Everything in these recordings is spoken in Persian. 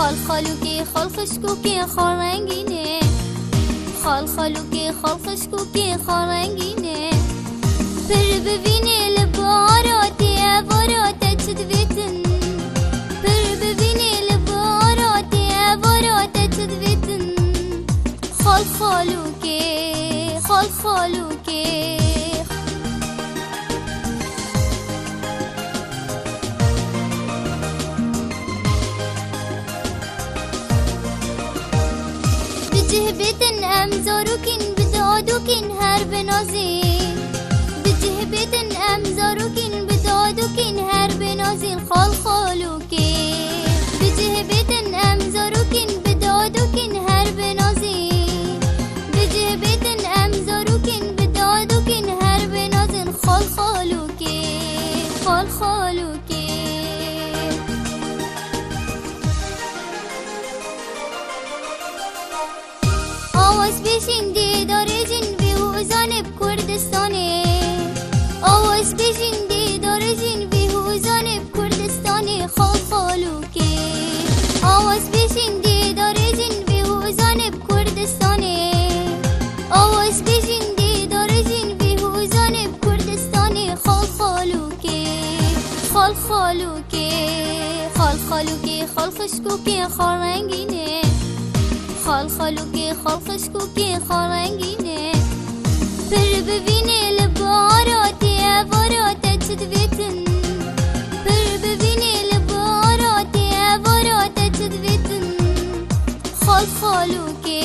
خال خالوکی خال خشکوکی خال رنگینه، خال خالوکی خال خشکوکی خال رنگینه. پر ببینی لباراتی اواراته چه دویتن، پر ببینی لباراتی اواراته چه دویتن. خال خالوکی خال خالوکی بجهبتن امزاروكن بدادوكن هر بنازين، بجهبتن امزاروكن بدادوكن هر بنازين. خال خالوكي بجهبتن امزاروكن بدادوكن هر بنازين، بجهبتن امزاروكن بدادوكن هر بنازين. خال خالوكي خال خالوكي آواز بشین دیدار جنبی حوزان بکردستانی، آواز بشین دیدار جنبی حوزان بکردستانی. خال خالوکی آواز بشین دیدار جنبی حوزان بکردستانی، آواز بشین دیدار جنبی حوزان بکردستانی. خال خالوکی خال خالوکی خال خالوکی خال خشکوکی خال رنگینه، خال خالوکی خال خشکوکی خال رنگینه. پر ببینی لباراتی اواراته چه دویتن، پر ببینی لباراتی اواراته چه دویتن. خال خالوکی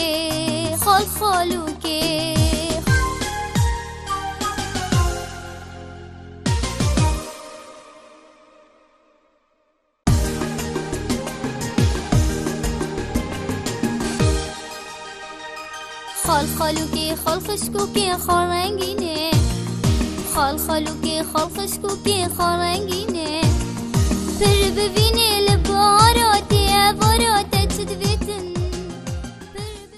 خال خالوکی خال خالوکی خال خشکوکی خال رنگینه، خال خالوکی خال خشکوکی خال رنگینه.